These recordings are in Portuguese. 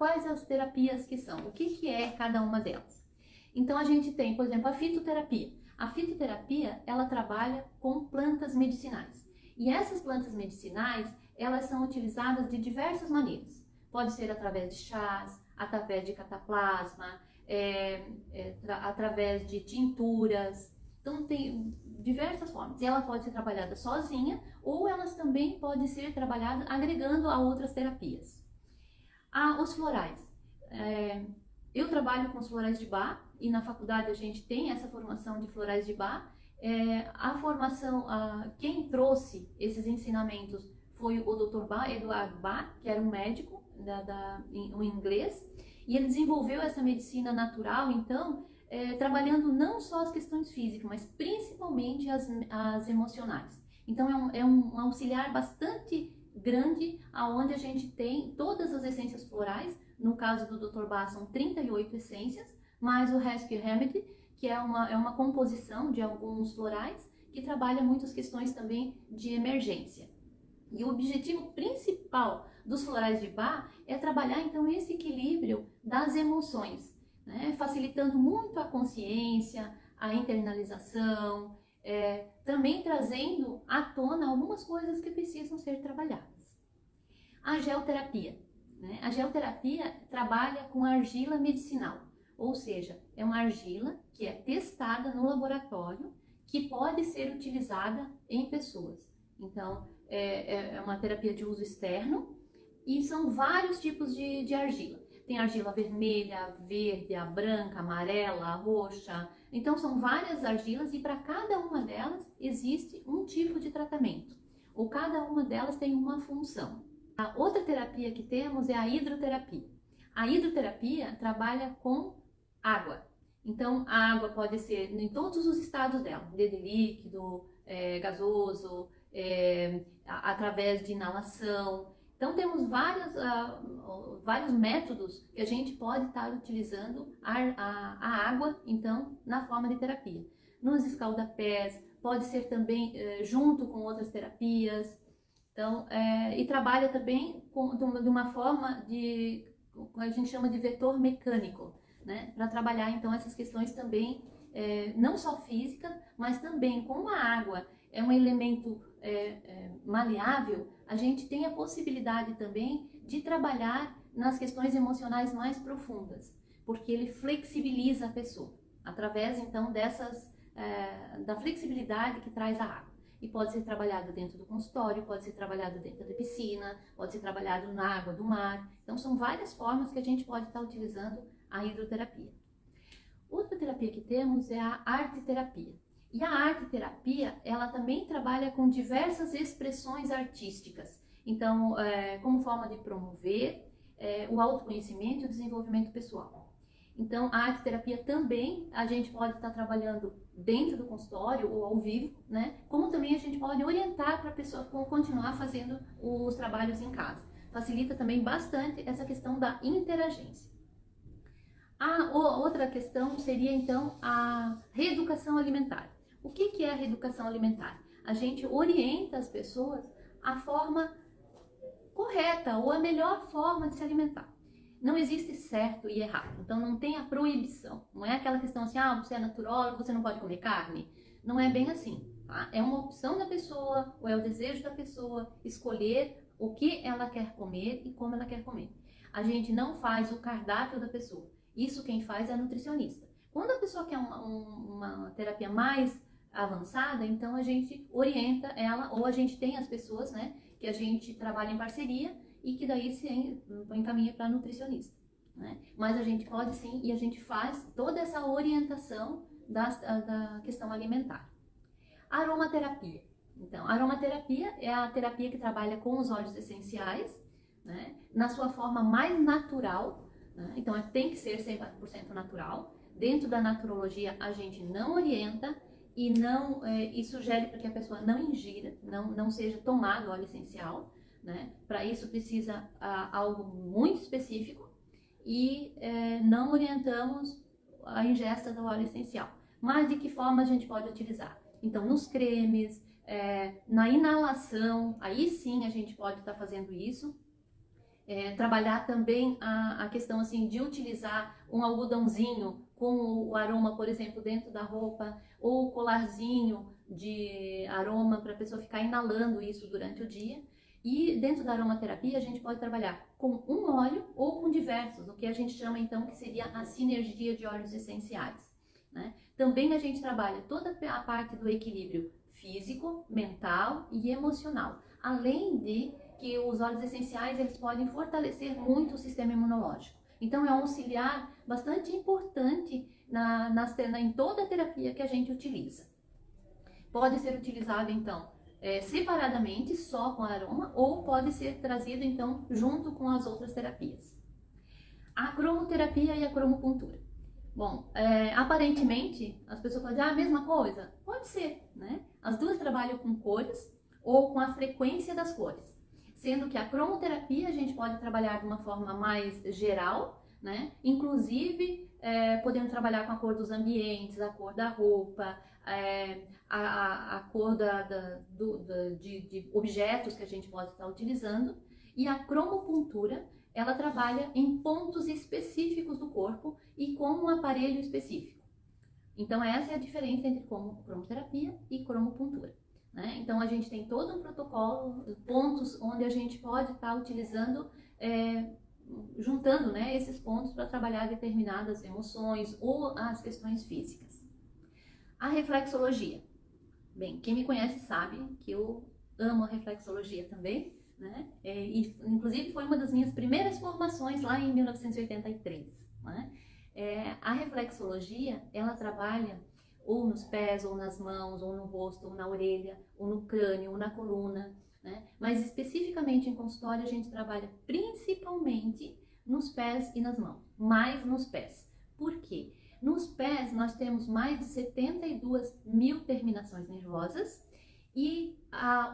quais as terapias que são, o que é cada uma delas. Então a gente tem, por exemplo, a fitoterapia. A fitoterapia, ela trabalha com plantas medicinais. E essas plantas medicinais, elas são utilizadas de diversas maneiras. Pode ser através de chás, através de cataplasma, através de tinturas. Então tem diversas formas. E ela pode ser trabalhada sozinha ou elas também podem ser trabalhadas agregando a outras terapias. Os florais. Eu trabalho com os florais de Bach e na faculdade a gente tem essa formação de florais de Bach. Quem trouxe esses ensinamentos foi o Dr. Bach, Eduard Bach, que era um médico um inglês, e ele desenvolveu essa medicina natural, então, trabalhando não só as questões físicas, mas principalmente as emocionais. Então é um auxiliar bastante grande, aonde a gente tem todas as essências florais. No caso do Dr. Bach são 38 essências, mais o Rescue Remedy, que é uma composição de alguns florais, que trabalha muitas questões também de emergência. E o objetivo principal dos florais de Bach é trabalhar então esse equilíbrio das emoções, né? Facilitando muito a consciência, a internalização, também trazendo à tona algumas coisas que precisam ser trabalhadas. A geoterapia, né? A geoterapia trabalha com argila medicinal, ou seja, é uma argila que é testada no laboratório, que pode ser utilizada em pessoas. Então, é uma terapia de uso externo e são vários tipos de argila. Tem argila vermelha, verde, a branca, a amarela, a roxa. Então, são várias argilas e para cada uma delas existe um tipo de tratamento. Ou cada uma delas tem uma função. A outra terapia que temos é a hidroterapia. A hidroterapia trabalha com água. Então, a água pode ser em todos os estados dela, desde líquido, gasoso, através de inalação. Então, temos vários métodos que a gente pode estar utilizando a água, então, na forma de terapia. Nos escaldapés, pode ser também junto com outras terapias. Então, e trabalha também de uma forma a gente chama de vetor mecânico, né? Para trabalhar, então, essas questões também, não só físicas, mas também como a água é um elemento maleável, a gente tem a possibilidade também de trabalhar nas questões emocionais mais profundas, porque ele flexibiliza a pessoa, através então da flexibilidade que traz a água. E pode ser trabalhado dentro do consultório, pode ser trabalhado dentro da piscina, pode ser trabalhado na água do mar. Então são várias formas que a gente pode estar utilizando a hidroterapia. Outra terapia que temos é a arte-terapia. E a arte-terapia, ela também trabalha com diversas expressões artísticas. Então, como forma de promover o autoconhecimento e o desenvolvimento pessoal. Então, a arte-terapia também a gente pode estar trabalhando dentro do consultório ou ao vivo, né? Como também a gente pode orientar para a pessoa continuar fazendo os trabalhos em casa. Facilita também bastante essa questão da interagência. A outra questão seria, então, a reeducação alimentar. O que é a reeducação alimentar? A gente orienta as pessoas à forma correta ou a melhor forma de se alimentar. Não existe certo e errado, então não tem a proibição. Não é aquela questão assim, você é naturólogo, você não pode comer carne. Não é bem assim, tá? É uma opção da pessoa, ou é o desejo da pessoa escolher o que ela quer comer e como ela quer comer. A gente não faz o cardápio da pessoa. Isso quem faz é a nutricionista. Quando a pessoa quer uma terapia mais avançada, então a gente orienta ela, ou a gente tem as pessoas, né, que a gente trabalha em parceria e que daí se encaminha para nutricionista, né? Mas a gente pode sim, e a gente faz toda essa orientação da questão alimentar. Aromaterapia. Então, a aromaterapia é a terapia que trabalha com os óleos essenciais, né, na sua forma mais natural, né? Então tem que ser 100% natural. Dentro da naturologia a gente não orienta e sugere para que a pessoa não ingira, não seja tomado óleo essencial, né? Para isso precisa algo muito específico e não orientamos a ingesta do óleo essencial. Mas de que forma a gente pode utilizar? Então, nos cremes, na inalação, aí sim a gente pode estar fazendo isso. Trabalhar também a questão assim de utilizar um algodãozinho com o aroma, por exemplo, dentro da roupa, ou colarzinho de aroma para a pessoa ficar inalando isso durante o dia. E dentro da aromaterapia a gente pode trabalhar com um óleo ou com diversos, o que a gente chama então que seria a sinergia de óleos essenciais, né? Também a gente trabalha toda a parte do equilíbrio físico, mental e emocional, além de que os óleos essenciais eles podem fortalecer muito o sistema imunológico. Então é um auxiliar bastante importante em toda a terapia que a gente utiliza. Pode ser utilizado então separadamente, só com aroma, ou pode ser trazido então junto com as outras terapias. A cromoterapia e a cromopuntura. Bom, aparentemente as pessoas podem dizer a mesma coisa? Pode ser, né? As duas trabalham com cores ou com a frequência das cores. Sendo que a cromoterapia a gente pode trabalhar de uma forma mais geral, né? Inclusive, podemos trabalhar com a cor dos ambientes, a cor da roupa, a cor de objetos que a gente pode estar utilizando. E a cromopuntura, ela trabalha em pontos específicos do corpo e com um aparelho específico. Então, essa é a diferença entre cromoterapia e cromopuntura, né? Então, a gente tem todo um protocolo, pontos onde a gente pode estar utilizando, juntando, né, esses pontos para trabalhar determinadas emoções ou as questões físicas. A reflexologia. Bem, quem me conhece sabe que eu amo a reflexologia também, né? E, inclusive, foi uma das minhas primeiras formações lá em 1983, né? A reflexologia, ela trabalha ou nos pés, ou nas mãos, ou no rosto, ou na orelha, ou no crânio, ou na coluna, né? Mas especificamente em consultório a gente trabalha principalmente nos pés e nas mãos, mais nos pés. Por quê? Nos pés nós temos mais de 72 mil terminações nervosas e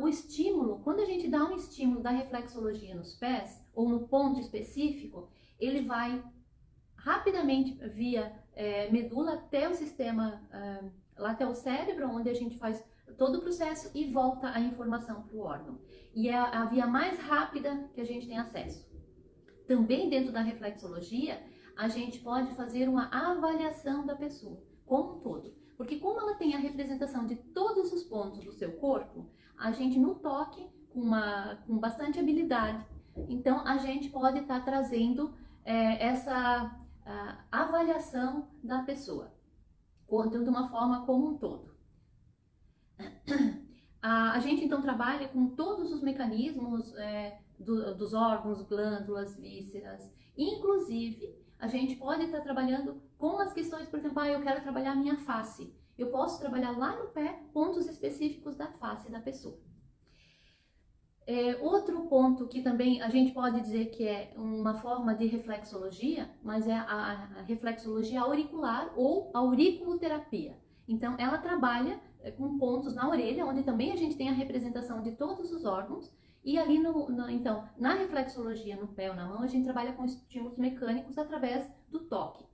o estímulo, quando a gente dá um estímulo da reflexologia nos pés ou no ponto específico, ele vai rapidamente via medula até o sistema, lá até o cérebro, onde a gente faz todo o processo e volta a informação para o órgão. E é a via mais rápida que a gente tem acesso. Também dentro da reflexologia, a gente pode fazer uma avaliação da pessoa como um todo. Porque como ela tem a representação de todos os pontos do seu corpo, a gente no toque, com bastante habilidade, então a gente pode estar trazendo essa avaliação da pessoa, de uma forma como um todo. A gente então trabalha com todos os mecanismos dos órgãos, glândulas, vísceras, inclusive a gente pode estar trabalhando com as questões, por exemplo, eu quero trabalhar a minha face. Eu posso trabalhar lá no pé pontos específicos da face da pessoa. Outro ponto que também a gente pode dizer que é uma forma de reflexologia, mas é a reflexologia auricular ou auriculoterapia. Então, ela trabalha com pontos na orelha, onde também a gente tem a representação de todos os órgãos. E ali, então, na reflexologia no pé ou na mão, a gente trabalha com estímulos mecânicos através do toque.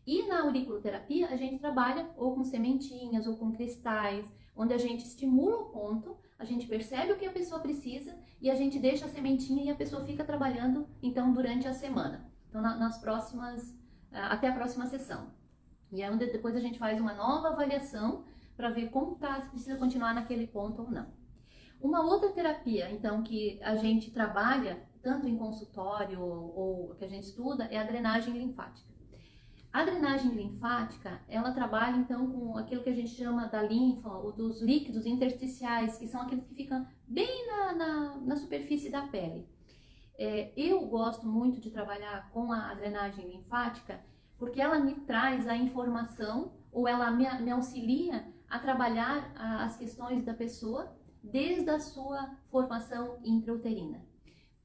E na auriculoterapia, a gente trabalha ou com sementinhas ou com cristais, onde a gente estimula o ponto, a gente percebe o que a pessoa precisa e a gente deixa a sementinha e a pessoa fica trabalhando, então, durante a semana. Então, até a próxima sessão. E é onde depois a gente faz uma nova avaliação para ver como tá, se precisa continuar naquele ponto ou não. Uma outra terapia, então, que a gente trabalha, tanto em consultório ou que a gente estuda, é a drenagem linfática. A drenagem linfática, ela trabalha, então, com aquilo que a gente chama da linfa ou dos líquidos intersticiais, que são aqueles que ficam bem na superfície da pele. Eu gosto muito de trabalhar com a drenagem linfática porque ela me traz a informação ou ela me auxilia a trabalhar as questões da pessoa desde a sua formação intrauterina.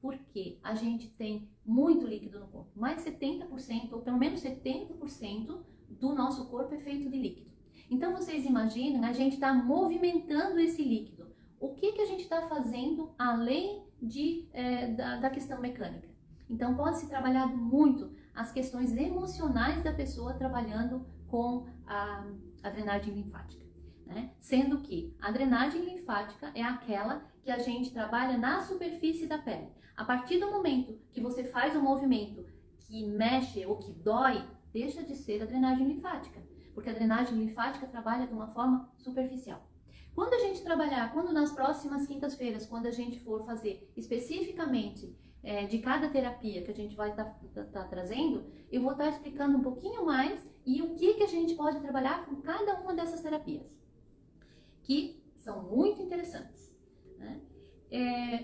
Porque a gente tem muito líquido no corpo, mais de 70% ou pelo menos 70% do nosso corpo é feito de líquido. Então vocês imaginam, a gente está movimentando esse líquido. O que a gente está fazendo além da questão mecânica? Então pode-se trabalhar muito as questões emocionais da pessoa trabalhando com a drenagem linfática. né? Sendo que a drenagem linfática é aquela que a gente trabalha na superfície da pele. A partir do momento que você faz um movimento que mexe ou que dói, deixa de ser a drenagem linfática, porque a drenagem linfática trabalha de uma forma superficial. Quando a gente trabalhar, quando nas próximas quintas-feiras, quando a gente for fazer especificamente de cada terapia que a gente vai estar trazendo, eu vou estar explicando um pouquinho mais e o que a gente pode trabalhar com cada uma dessas terapias, que são muito interessantes, né?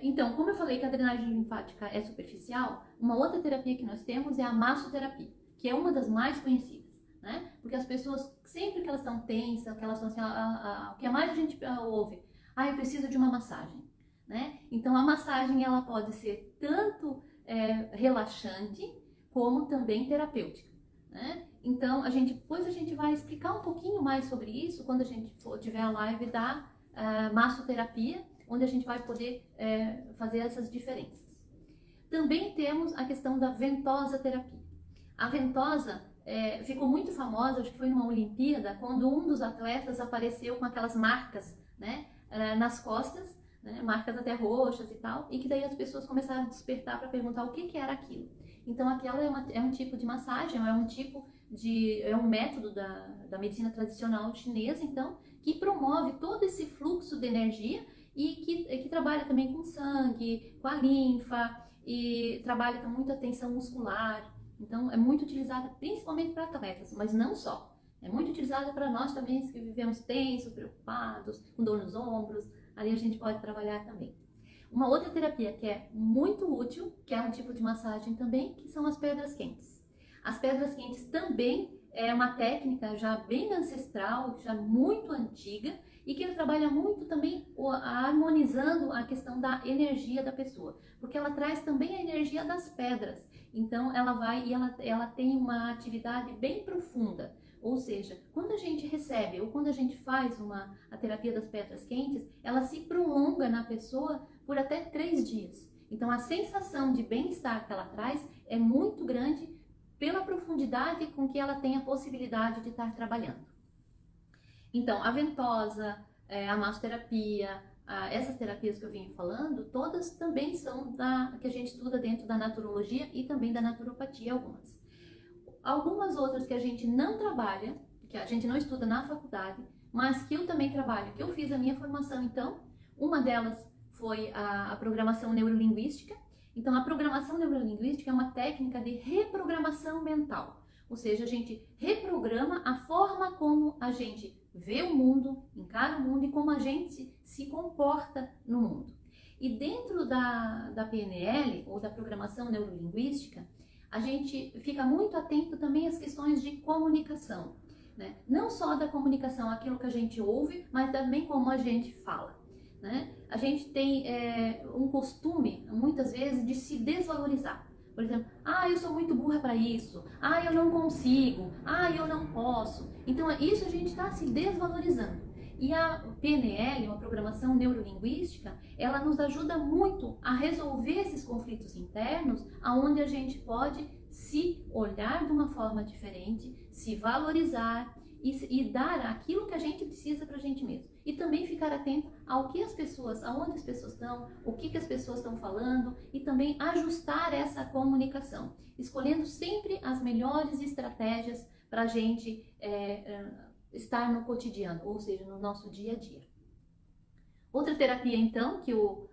Então, como eu falei que a drenagem linfática é superficial, uma outra terapia que nós temos é a massoterapia, que é uma das mais conhecidas, né? Porque as pessoas, sempre que elas estão tensas, que elas estão assim, o que mais a gente ouve, eu preciso de uma massagem, né? Então, a massagem ela pode ser tanto relaxante como também terapêutica, né? Então, depois a gente vai explicar um pouquinho mais sobre isso quando a gente tiver a live da massoterapia, onde a gente vai poder fazer essas diferenças. Também temos a questão da ventosa terapia. A ventosa ficou muito famosa, acho que foi numa Olimpíada, quando um dos atletas apareceu com aquelas marcas, né, nas costas, né, marcas até roxas e tal, e que daí as pessoas começaram a despertar para perguntar o que era aquilo. Então aquela é um tipo de massagem, é um método da medicina tradicional chinesa, então, que promove todo esse fluxo de energia e que trabalha também com sangue, com a linfa, e trabalha com muita tensão muscular. Então, é muito utilizada principalmente para atletas, mas não só. É muito utilizada para nós também que vivemos tensos, preocupados, com dor nos ombros. Ali a gente pode trabalhar também. Uma outra terapia que é muito útil, que é um tipo de massagem também, que são as pedras quentes. As pedras quentes também é uma técnica já bem ancestral, já muito antiga, e que ele trabalha muito também harmonizando a questão da energia da pessoa, porque ela traz também a energia das pedras. Então ela tem uma atividade bem profunda. Ou seja, quando a gente recebe ou quando a gente faz a terapia das pedras quentes, ela se prolonga na pessoa por até 3 dias. Então a sensação de bem-estar que ela traz é muito grande pela profundidade com que ela tem a possibilidade de estar trabalhando. Então, a ventosa, a massoterapia, essas terapias que eu vim falando, todas também são que a gente estuda dentro da naturologia e também da naturopatia, algumas. Algumas outras que a gente não trabalha, que a gente não estuda na faculdade, mas que eu também trabalho, que eu fiz a minha formação, então, uma delas foi a programação neurolinguística. Então, a programação neurolinguística é uma técnica de reprogramação mental, ou seja, a gente reprograma a forma como a gente vê o mundo, encara o mundo e como a gente se comporta no mundo. E dentro da PNL, ou da programação neurolinguística, a gente fica muito atento também às questões de comunicação, né? Não só da comunicação, aquilo que a gente ouve, mas também como a gente fala, né? A gente tem um costume, muitas vezes, de se desvalorizar. Por exemplo, eu sou muito burra para isso, eu não consigo, eu não posso. Então, isso a gente está se desvalorizando. E a PNL, uma programação neurolinguística, ela nos ajuda muito a resolver esses conflitos internos, aonde a gente pode se olhar de uma forma diferente, se valorizar e dar aquilo que a gente precisa para a gente mesmo. E também ficar atento ao que as pessoas, aonde as pessoas estão, o que as pessoas estão falando e também ajustar essa comunicação, escolhendo sempre as melhores estratégias para a gente estar no cotidiano, ou seja, no nosso dia a dia. Outra terapia, então, que eu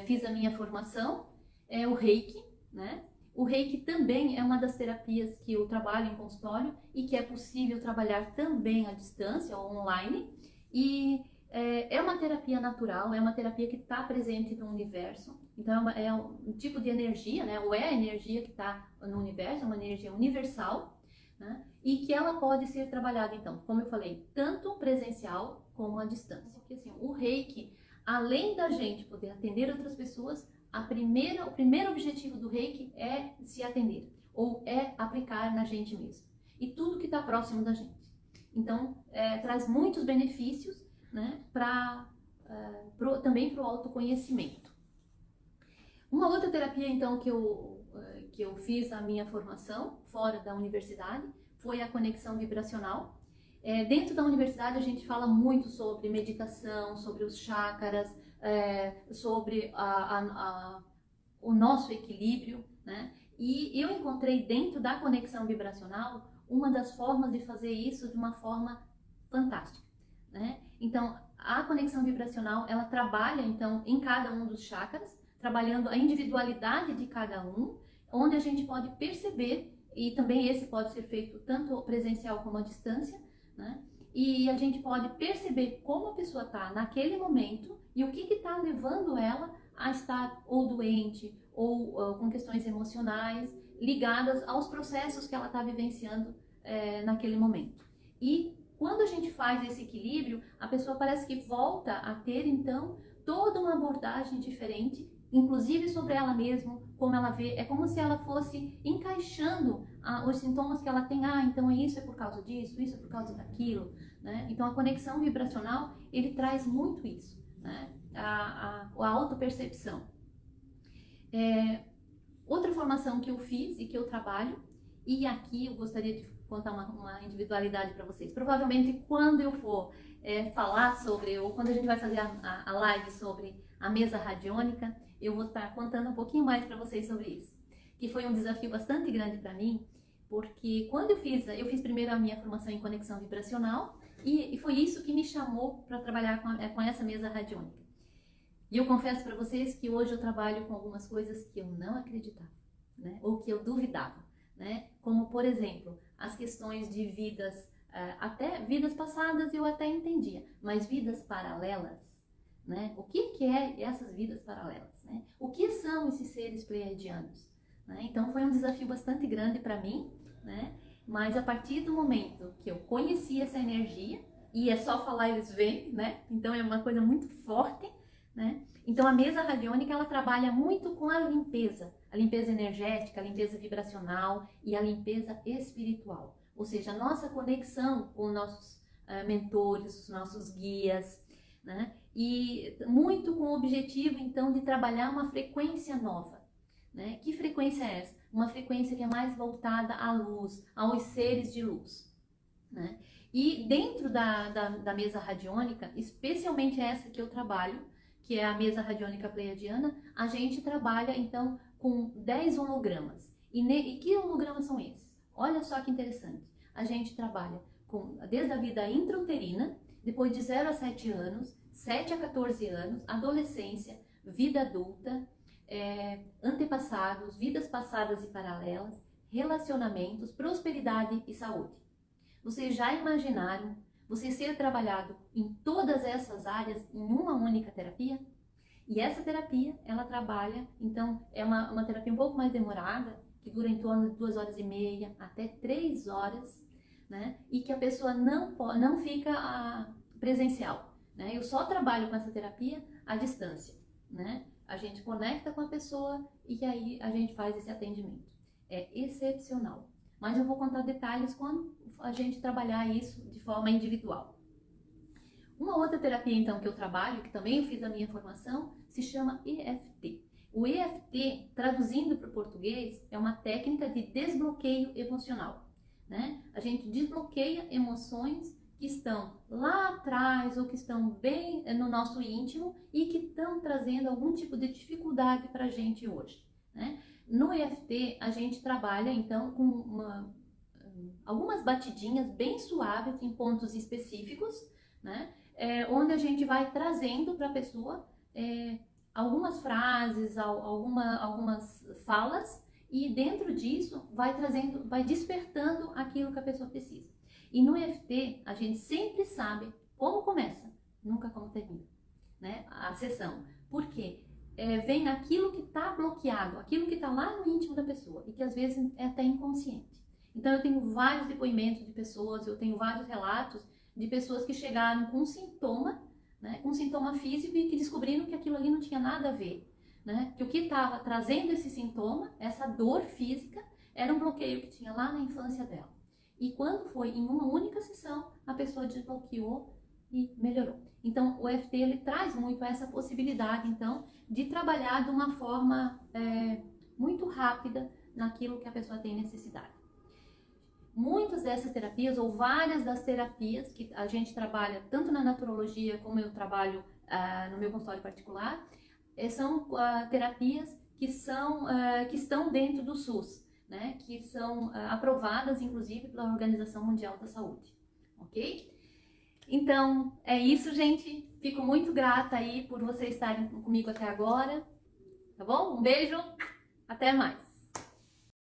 fiz a minha formação é o Reiki, né? O Reiki também é uma das terapias que eu trabalho em consultório e que é possível trabalhar também à distância ou online. E é uma terapia natural, é uma terapia que está presente no universo. Então é um tipo de energia, né? Ou é a energia que está no universo, é uma energia universal, né? E que ela pode ser trabalhada, então, como eu falei, tanto presencial como à distância. Porque assim, o Reiki, além da gente poder atender outras pessoas, o primeiro objetivo do Reiki é se atender, ou é aplicar na gente mesmo. E tudo que está próximo da gente. Então, traz muitos benefícios, né, também para o autoconhecimento. Uma outra terapia, então, que eu fiz a minha formação, fora da universidade, foi a conexão vibracional. Dentro da universidade a gente fala muito sobre meditação, sobre os chakras, sobre o nosso equilíbrio, né? E eu encontrei dentro da conexão vibracional uma das formas de fazer isso de uma forma fantástica, né? Então, a conexão vibracional, ela trabalha então em cada um dos chakras, trabalhando a individualidade de cada um, onde a gente pode perceber, e também esse pode ser feito tanto presencial como à distância, né? E a gente pode perceber como a pessoa está naquele momento e o que está levando ela a estar ou doente ou com questões emocionais ligadas aos processos que ela está vivenciando naquele momento. E quando a gente faz esse equilíbrio, a pessoa parece que volta a ter então toda uma abordagem diferente, inclusive sobre ela mesma, como ela vê, é como se ela fosse encaixando os sintomas que ela tem. Então isso é por causa disso, isso é por causa daquilo, né? Então a conexão vibracional, ele traz muito isso, né? A autopercepção. Outra formação que eu fiz e que eu trabalho, e aqui eu gostaria de contar uma individualidade para vocês. Provavelmente quando eu for falar sobre, ou quando a gente vai fazer a live sobre a mesa radiônica, eu vou estar contando um pouquinho mais para vocês sobre isso. Que foi um desafio bastante grande para mim, porque quando eu fiz primeiro a minha formação em conexão vibracional, e foi isso que me chamou para trabalhar com essa mesa radiônica. E eu confesso para vocês que hoje eu trabalho com algumas coisas que eu não acreditava, né? Ou que eu duvidava, né? Como, por exemplo, as questões de vidas, até vidas passadas eu até entendia, mas vidas paralelas, né? O que é essas vidas paralelas, né? O que são esses seres pleiadianos, né? Então foi um desafio bastante grande para mim, né? Mas a partir do momento que eu conheci essa energia, e é só falar eles vêm, né? Então é uma coisa muito forte, né? Então a mesa radiônica, ela trabalha muito com a limpeza energética, a limpeza vibracional e a limpeza espiritual, ou seja, a nossa conexão com nossos mentores, os nossos guias, né? E muito com o objetivo então de trabalhar uma frequência nova, né? Que frequência é essa? Uma frequência que é mais voltada à luz, aos seres de luz, né? E dentro da mesa radiônica, especialmente essa que eu trabalho, que é a mesa radiônica pleiadiana, a gente trabalha então com 10 hologramas. E que hologramas são esses? Olha só que interessante. A gente trabalha desde a vida intrauterina, depois de 0 a 7 anos, 7 a 14 anos, adolescência, vida adulta, antepassados, vidas passadas e paralelas, relacionamentos, prosperidade e saúde. Vocês já imaginaram você ser trabalhado em todas essas áreas em uma única terapia? E essa terapia, ela trabalha, então, é uma terapia um pouco mais demorada, que dura em torno de 2h30 até 3 horas, né? E que a pessoa não fica presencial, né? Eu só trabalho com essa terapia à distância, né? A gente conecta com a pessoa e aí a gente faz esse atendimento. É excepcional. Mas eu vou contar detalhes quando a gente trabalhar isso de forma individual. Uma outra terapia, então, que eu trabalho, que também eu fiz a minha formação, se chama EFT. O EFT, traduzindo para o português, é uma técnica de desbloqueio emocional, né? A gente desbloqueia emoções que estão lá atrás ou que estão bem no nosso íntimo e que estão trazendo algum tipo de dificuldade para a gente hoje, né? No EFT, a gente trabalha, então, com algumas batidinhas bem suaves em pontos específicos, né? Onde a gente vai trazendo para a pessoa algumas frases, algumas falas, e dentro disso vai despertando aquilo que a pessoa precisa. E no EFT, a gente sempre sabe como começa, nunca como termina, né? A sessão. Por quê? Vem aquilo que está bloqueado, aquilo que está lá no íntimo da pessoa e que às vezes é até inconsciente. Então eu tenho vários depoimentos de pessoas, eu tenho vários relatos de pessoas que chegaram com um sintoma, né, com um sintoma físico e que descobriram que aquilo ali não tinha nada a ver, né? Que o que estava trazendo esse sintoma, essa dor física, era um bloqueio que tinha lá na infância dela. E quando foi em uma única sessão, a pessoa desbloqueou e melhorou. Então o EFT, ele traz muito essa possibilidade, então, de trabalhar de uma forma muito rápida naquilo que a pessoa tem necessidade. muitas dessas terapias, ou várias das terapias que a gente trabalha, tanto na naturologia como eu trabalho no meu consultório particular, são terapias que estão dentro do SUS, né? Que são aprovadas, inclusive, pela Organização Mundial da Saúde, ok? Então, é isso, gente. Fico muito grata aí por vocês estarem comigo até agora, tá bom? Um beijo, até mais!